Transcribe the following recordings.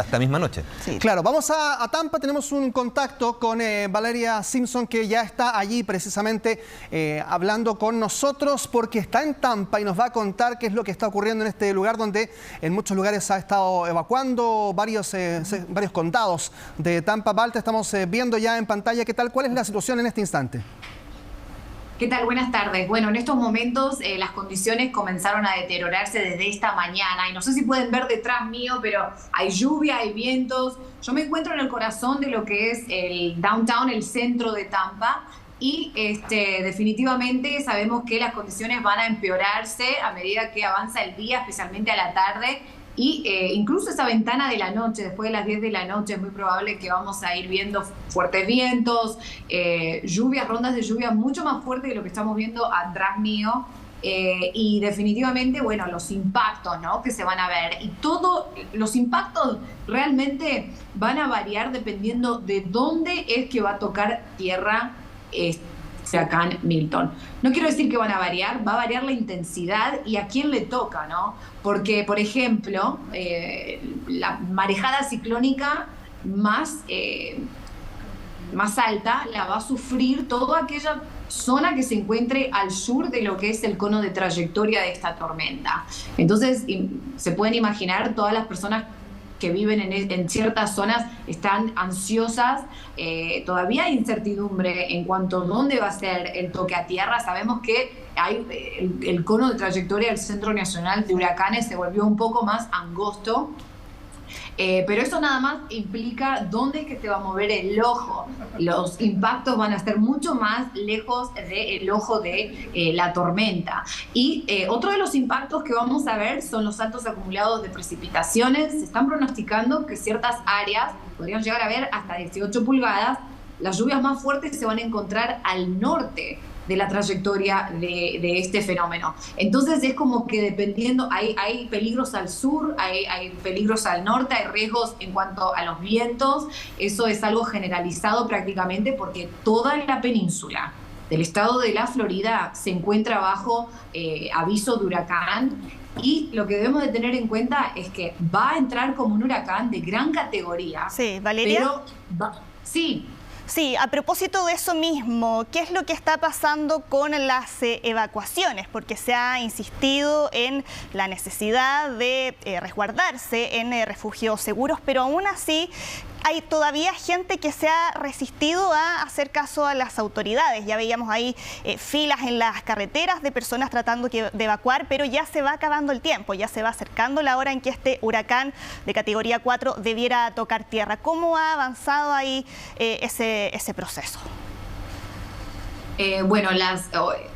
esta misma noche. Sí. Claro, vamos a Tampa, tenemos un contacto con Valeria Simpson, que ya está allí precisamente hablando con nosotros porque está en Tampa y nos va a contar qué es lo que está ocurriendo en este lugar donde en muchos lugares se ha estado evacuando varios condados de Tampa. Valta, estamos viendo ya en pantalla qué tal, cuál es la situación en este instante. ¿Qué tal? Buenas tardes. Bueno, en estos momentos las condiciones comenzaron a deteriorarse desde esta mañana y no sé si pueden ver detrás mío, pero hay lluvia, hay vientos. Yo me encuentro en el corazón de lo que es el downtown, el centro de Tampa, y definitivamente sabemos que las condiciones van a empeorarse a medida que avanza el día, especialmente a la tarde. Y incluso esa ventana de la noche, después de las 10 de la noche, es muy probable que vamos a ir viendo fuertes vientos, lluvias, rondas de lluvia mucho más fuertes de lo que estamos viendo atrás mío. Y definitivamente, bueno, los impactos, ¿no?, que se van a ver. Y todos los impactos realmente van a variar dependiendo de dónde es que va a tocar tierra acá en Milton. No quiero decir que van a variar, va a variar la intensidad y a quién le toca, ¿no? Porque, por ejemplo, la marejada ciclónica más alta la va a sufrir toda aquella zona que se encuentre al sur de lo que es el cono de trayectoria de esta tormenta. Entonces, se pueden imaginar, todas las personas que viven en ciertas zonas están ansiosas. Todavía hay incertidumbre en cuanto a dónde va a ser el toque a tierra. Sabemos que hay el cono de trayectoria del Centro Nacional de Huracanes se volvió un poco más angosto. Pero eso nada más implica dónde es que se va a mover el ojo. Los impactos van a estar mucho más lejos del ojo de la tormenta. Y otro de los impactos que vamos a ver son los altos acumulados de precipitaciones. Se están pronosticando que ciertas áreas podrían llegar a ver hasta 18 pulgadas. Las lluvias más fuertes se van a encontrar al norte de la trayectoria de este fenómeno. Entonces es como que dependiendo, hay peligros al sur, hay peligros al norte, hay riesgos en cuanto a los vientos. Eso es algo generalizado prácticamente porque toda la península del estado de la Florida se encuentra bajo aviso de huracán. Y lo que debemos de tener en cuenta es que va a entrar como un huracán de gran categoría. Sí, Valeria. Sí. Sí, a propósito de eso mismo, ¿qué es lo que está pasando con las evacuaciones? Porque se ha insistido en la necesidad de resguardarse en refugios seguros, pero aún así hay todavía gente que se ha resistido a hacer caso a las autoridades. Ya veíamos ahí filas en las carreteras de personas tratando de evacuar, pero ya se va acabando el tiempo, ya se va acercando la hora en que este huracán de categoría 4 debiera tocar tierra. ¿Cómo ha avanzado ahí ese proceso? Bueno, las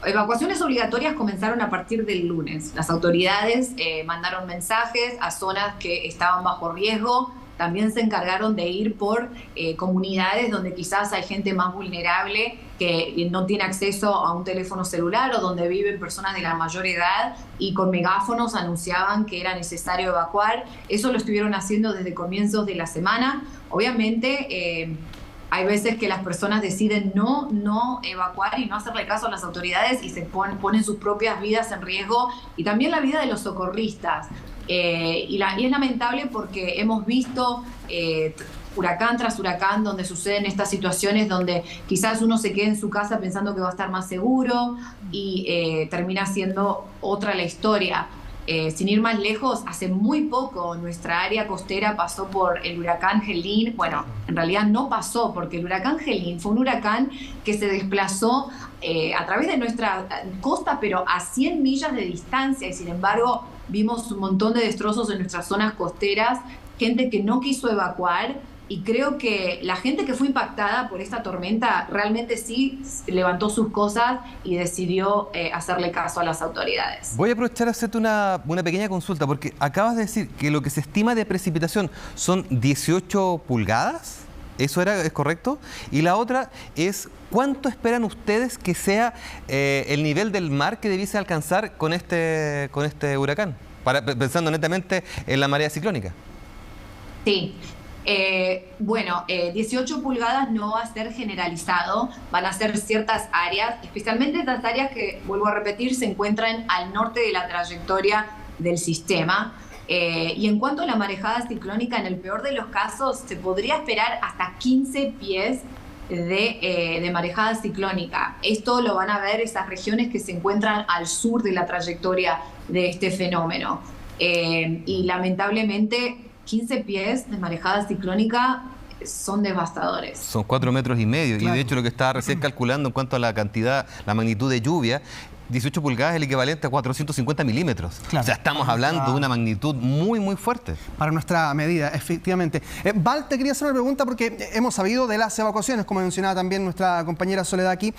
evacuaciones obligatorias comenzaron a partir del lunes. Las autoridades mandaron mensajes a zonas que estaban bajo riesgo. También se encargaron de ir por comunidades donde quizás hay gente más vulnerable que no tiene acceso a un teléfono celular o donde viven personas de la mayor edad y con megáfonos anunciaban que era necesario evacuar. Eso lo estuvieron haciendo desde comienzos de la semana. Obviamente hay veces que las personas deciden no evacuar y no hacerle caso a las autoridades y se ponen sus propias vidas en riesgo y también la vida de los socorristas. Y es lamentable porque hemos visto huracán tras huracán donde suceden estas situaciones donde quizás uno se quede en su casa pensando que va a estar más seguro y termina siendo otra la historia. Sin ir más lejos, hace muy poco nuestra área costera pasó por el huracán Helene. Bueno, en realidad no pasó porque el huracán Helene fue un huracán que se desplazó a través de nuestra costa, pero a 100 millas de distancia y sin embargo vimos un montón de destrozos en nuestras zonas costeras, gente que no quiso evacuar y creo que la gente que fue impactada por esta tormenta realmente sí levantó sus cosas y decidió hacerle caso a las autoridades. Voy a aprovechar a hacerte una pequeña consulta porque acabas de decir que lo que se estima de precipitación son 18 pulgadas. ¿Eso es correcto? Y la otra es, ¿cuánto esperan ustedes que sea el nivel del mar que debiese alcanzar con este huracán? Pensando netamente en la marea ciclónica. Sí. 18 pulgadas no va a ser generalizado, van a ser ciertas áreas, especialmente estas áreas que, vuelvo a repetir, se encuentran al norte de la trayectoria del sistema. Y en cuanto a la marejada ciclónica, en el peor de los casos se podría esperar hasta 15 pies de marejada ciclónica. Esto lo van a ver esas regiones que se encuentran al sur de la trayectoria de este fenómeno. Y lamentablemente 15 pies de marejada ciclónica son devastadores. Son 4,5 metros. Claro. Y de hecho lo que estaba recién calculando en cuanto a la cantidad, la magnitud de lluvia, 18 pulgadas es el equivalente a 450 milímetros. Claro. O sea, estamos hablando de una magnitud muy, muy fuerte. Para nuestra medida, efectivamente. Val, te quería hacer una pregunta porque hemos sabido de las evacuaciones, como mencionaba también nuestra compañera Soledad aquí,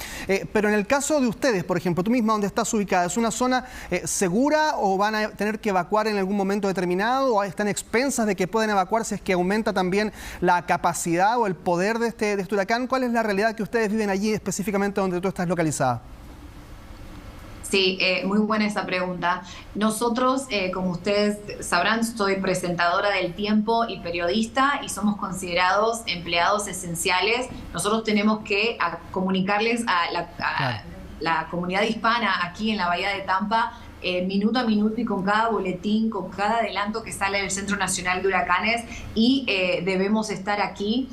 pero en el caso de ustedes, por ejemplo, tú misma donde estás ubicada, ¿es una zona segura o van a tener que evacuar en algún momento determinado o están expensas de que pueden evacuar si es que aumenta también la capacidad o el poder de este huracán? ¿Cuál es la realidad que ustedes viven allí específicamente donde tú estás localizada? Sí, muy buena esa pregunta. Nosotros, como ustedes sabrán, soy presentadora del Tiempo y periodista y somos considerados empleados esenciales. Nosotros tenemos que comunicarles a la comunidad hispana aquí en la Bahía de Tampa minuto a minuto y con cada boletín, con cada adelanto que sale del Centro Nacional de Huracanes y debemos estar aquí.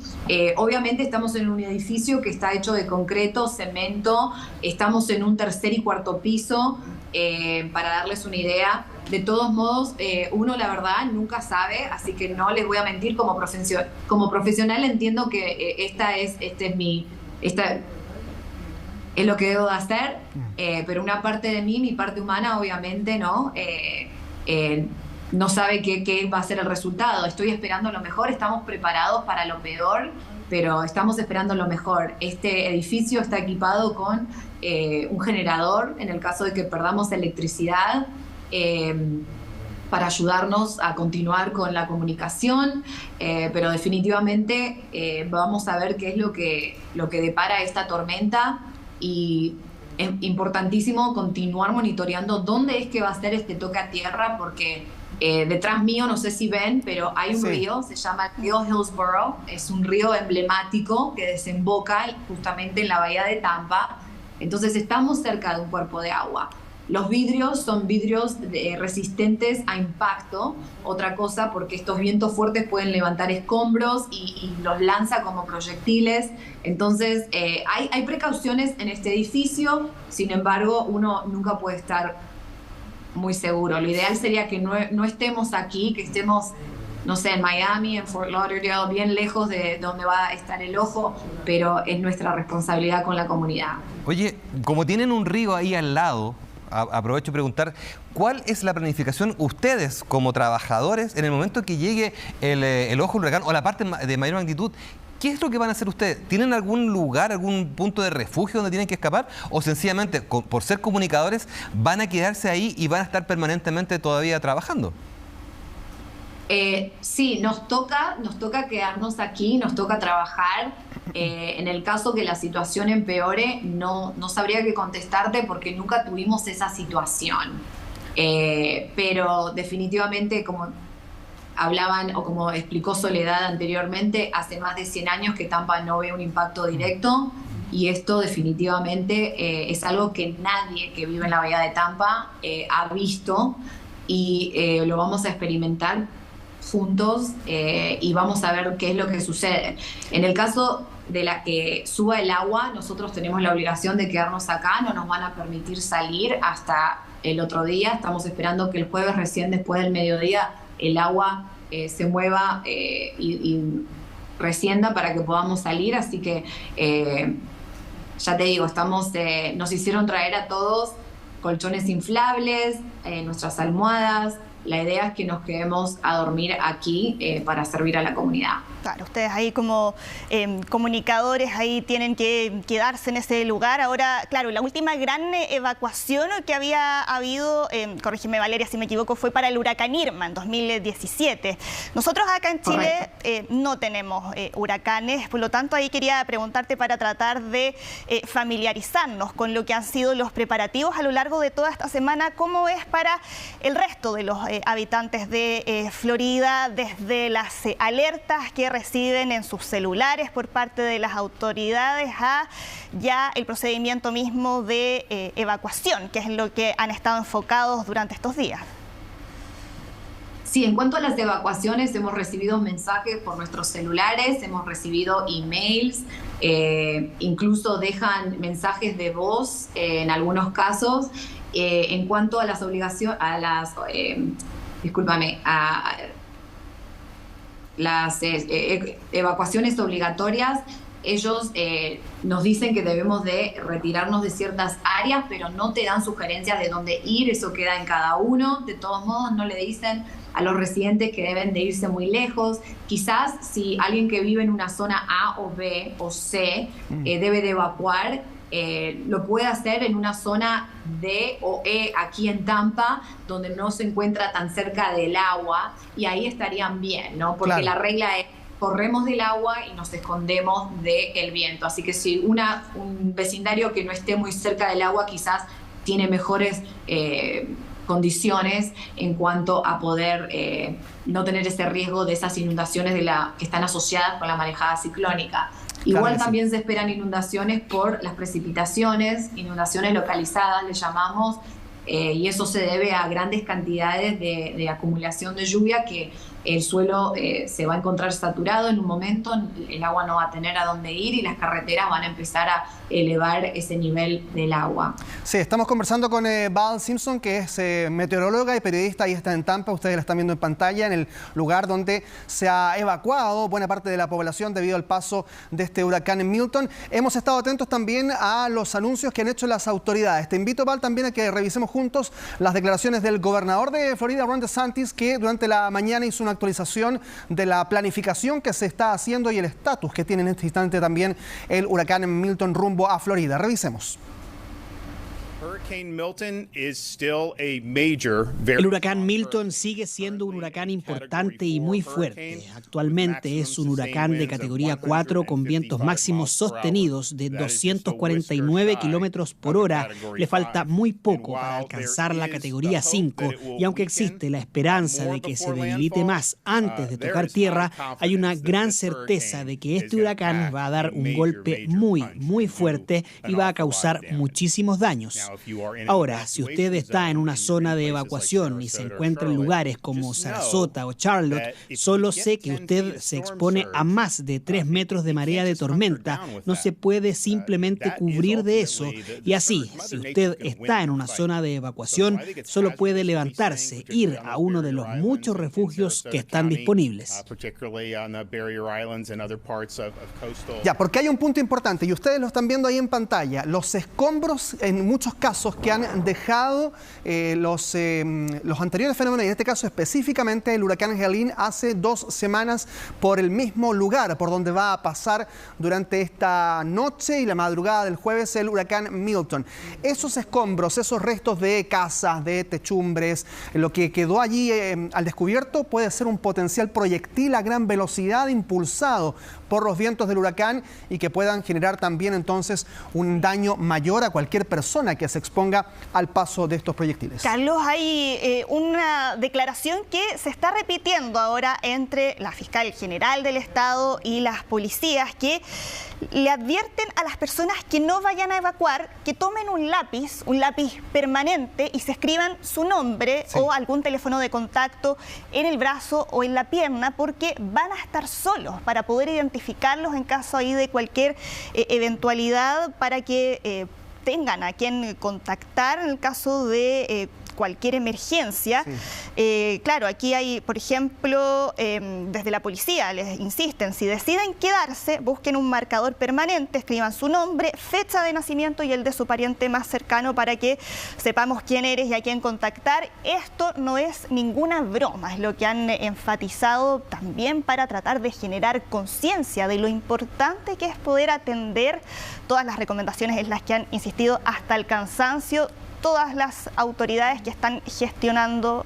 Obviamente estamos en un edificio que está hecho de concreto, cemento, estamos en un tercer y cuarto piso, para darles una idea. De todos modos, uno la verdad nunca sabe, así que no les voy a mentir, como profesional entiendo que esta es lo que debo de hacer, pero una parte de mí, mi parte humana, obviamente, ¿no? No sabe qué va a ser el resultado. Estoy esperando lo mejor, estamos preparados para lo peor, pero estamos esperando lo mejor. Este edificio está equipado con un generador en el caso de que perdamos electricidad, para ayudarnos a continuar con la comunicación, pero definitivamente vamos a ver qué es lo que depara esta tormenta. Y es importantísimo continuar monitoreando dónde es que va a ser este toque a tierra, porque detrás mío, no sé si ven, pero hay un río, se llama el río Hillsborough, es un río emblemático que desemboca justamente en la bahía de Tampa. Entonces estamos cerca de un cuerpo de agua. Los vidrios son vidrios resistentes a impacto, otra cosa porque estos vientos fuertes pueden levantar escombros y los lanza como proyectiles. Entonces hay precauciones en este edificio, sin embargo uno nunca puede estar muy seguro. Lo ideal sería que no estemos aquí, que estemos, no sé, en Miami, en Fort Lauderdale, bien lejos de donde va a estar el ojo, pero es nuestra responsabilidad con la comunidad. Oye, como tienen un río ahí al lado, aprovecho de preguntar, ¿cuál es la planificación ustedes como trabajadores en el momento que llegue el ojo del huracán o la parte de mayor magnitud? ¿Qué es lo que van a hacer ustedes? ¿Tienen algún lugar, algún punto de refugio donde tienen que escapar? ¿O sencillamente, por ser comunicadores, van a quedarse ahí y van a estar permanentemente todavía trabajando? Sí, nos toca quedarnos aquí, nos toca trabajar. En el caso que la situación empeore, no sabría qué contestarte porque nunca tuvimos esa situación. Pero definitivamente, como hablaban o como explicó Soledad anteriormente, hace más de 100 años que Tampa no ve un impacto directo y esto definitivamente es algo que nadie que vive en la bahía de Tampa ha visto y lo vamos a experimentar juntos y vamos a ver qué es lo que sucede. En el caso de la que suba el agua, nosotros tenemos la obligación de quedarnos acá, no nos van a permitir salir hasta el otro día. Estamos esperando que el jueves, recién después del mediodía, el agua se mueva y rescienda para que podamos salir. Así que ya te digo, nos hicieron traer a todos colchones inflables, nuestras almohadas. La idea es que nos quedemos a dormir aquí para servir a la comunidad. Claro, ustedes ahí como comunicadores ahí tienen que quedarse en ese lugar. Ahora, claro, la última gran evacuación que había habido, corrígeme Valeria si me equivoco, fue para el huracán Irma en 2017. Nosotros acá en Chile no tenemos huracanes, por lo tanto ahí quería preguntarte para tratar de familiarizarnos con lo que han sido los preparativos a lo largo de toda esta semana. ¿Cómo es para el resto de los habitantes de Florida, desde las alertas que reciben en sus celulares por parte de las autoridades a ya el procedimiento mismo de evacuación, que es en lo que han estado enfocados durante estos días? Sí, en cuanto a las evacuaciones, hemos recibido mensajes por nuestros celulares, hemos recibido emails, incluso dejan mensajes de voz en algunos casos. En cuanto a las obligaciones, a las evacuaciones obligatorias, ellos nos dicen que debemos de retirarnos de ciertas áreas, pero no te dan sugerencias de dónde ir, eso queda en cada uno. De todos modos, no le dicen a los residentes que deben de irse muy lejos. Quizás si alguien que vive en una zona A o B o C debe de evacuar, lo puede hacer en una zona D o E aquí en Tampa, donde no se encuentra tan cerca del agua, y ahí estarían bien, ¿no? Porque la regla es: corremos del agua y nos escondemos del viento. Así que si un vecindario que no esté muy cerca del agua quizás tiene mejores condiciones en cuanto a poder no tener ese riesgo de esas inundaciones que están asociadas con la marejada ciclónica. Igual también se esperan inundaciones por las precipitaciones, inundaciones localizadas, le llamamos, y eso se debe a grandes cantidades de acumulación de lluvia, que el suelo se va a encontrar saturado en un momento, el agua no va a tener a dónde ir y las carreteras van a empezar a elevar ese nivel del agua. Sí, estamos conversando con Val Simpson, que es meteoróloga y periodista, y está en Tampa, ustedes la están viendo en pantalla, en el lugar donde se ha evacuado buena parte de la población debido al paso de este huracán Milton. Hemos estado atentos también a los anuncios que han hecho las autoridades. Te invito, Val, también a que revisemos juntos las declaraciones del gobernador de Florida, Ron DeSantis, que durante la mañana hizo una actualización de la planificación que se está haciendo y el estatus que tiene en este instante también el huracán Milton rumbo a Florida. Revisemos. El huracán Milton sigue siendo un huracán importante y muy fuerte. Actualmente es un huracán de categoría 4 con vientos máximos sostenidos de 249 kilómetros por hora. Le falta muy poco para alcanzar la categoría 5, y aunque existe la esperanza de que se debilite más antes de tocar tierra, hay una gran certeza de que este huracán va a dar un golpe muy fuerte y va a causar muchísimos daños. Ahora, si usted está en una zona de evacuación y se encuentra en lugares como Sarasota o Charlotte, solo sé que usted se expone a más de 3 metros de marea de tormenta. No se puede simplemente cubrir de eso. Y así, si usted está en una zona de evacuación, solo puede levantarse, ir a uno de los muchos refugios que están disponibles. Ya, porque hay un punto importante, y ustedes lo están viendo ahí en pantalla, los escombros en muchos casos que han dejado los anteriores fenómenos, y en este caso específicamente el huracán Helene hace 2 semanas, por el mismo lugar por donde va a pasar durante esta noche y la madrugada del jueves el huracán Milton. Esos escombros, esos restos de casas, de techumbres, lo que quedó allí al descubierto puede ser un potencial proyectil a gran velocidad impulsado por los vientos del huracán, y que puedan generar también entonces un daño mayor a cualquier persona que se exponga al paso de estos proyectiles. Carlos, hay una declaración que se está repitiendo ahora entre la fiscal general del estado y las policías, que le advierten a las personas que no vayan a evacuar, que tomen un lápiz permanente, y se escriban su nombre o algún teléfono de contacto en el brazo o en la pierna, porque van a estar solos para poder identificarlos en caso ahí de cualquier eventualidad, para que tengan a quien contactar en el caso de cualquier emergencia. Claro, aquí hay, por ejemplo, desde la policía les insisten, si deciden quedarse, busquen un marcador permanente, escriban su nombre, fecha de nacimiento y el de su pariente más cercano, para que sepamos quién eres y a quién contactar. Esto no es ninguna broma, es lo que han enfatizado también, para tratar de generar conciencia de lo importante que es poder atender todas las recomendaciones en las que han insistido hasta el cansancio todas las autoridades que están gestionando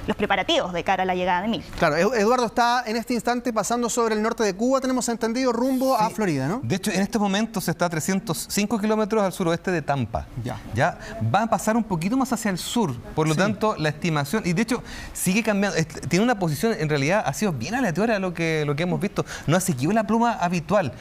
los preparativos de cara a la llegada de Milton. Claro, Eduardo está en este instante pasando sobre el norte de Cuba, tenemos entendido, rumbo a Florida, ¿no? De hecho, en este momento se está a 305 kilómetros al suroeste de Tampa. Ya va a pasar un poquito más hacia el sur, por lo tanto, la estimación, y de hecho, sigue cambiando, tiene una posición, en realidad, ha sido bien aleatoria a lo que hemos visto, no ha seguido la pluma habitual.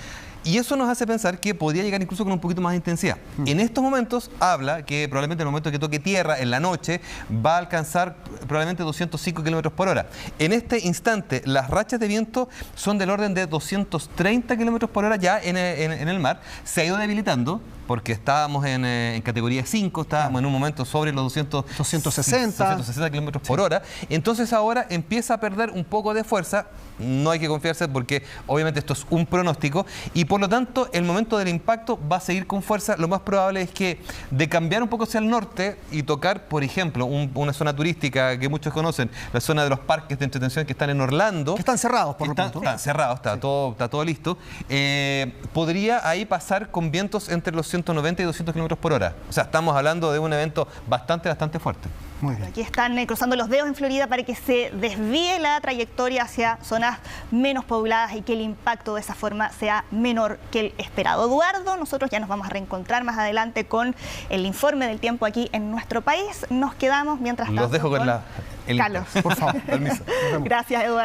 Y eso nos hace pensar que podría llegar incluso con un poquito más de intensidad. En estos momentos habla que probablemente en el momento que toque tierra, en la noche, va a alcanzar probablemente 205 kilómetros por hora. En este instante, las rachas de viento son del orden de 230 kilómetros por hora ya en el mar. Se ha ido debilitando porque estábamos en categoría 5, estábamos en un momento sobre los 260 kilómetros por hora. Entonces ahora empieza a perder un poco de fuerza. No hay que confiarse porque obviamente esto es un pronóstico y por lo tanto el momento del impacto va a seguir con fuerza. Lo más probable es que de cambiar un poco hacia el norte y tocar, por ejemplo, una zona turística que muchos conocen, la zona de los parques de entretención que están en Orlando. Que están cerrados, por lo tanto. Están cerrados, está todo listo. Podría ahí pasar con vientos entre los 190 y 200 kilómetros por hora. O sea, estamos hablando de un evento bastante fuerte. Muy bien. Aquí están cruzando los dedos en Florida para que se desvíe la trayectoria hacia zonas menos pobladas y que el impacto de esa forma sea menor que el esperado. Eduardo, nosotros ya nos vamos a reencontrar más adelante con el informe del tiempo aquí en nuestro país. Nos quedamos mientras tanto. Los dejo con Carlos. Por favor, permiso. Gracias, Eduardo.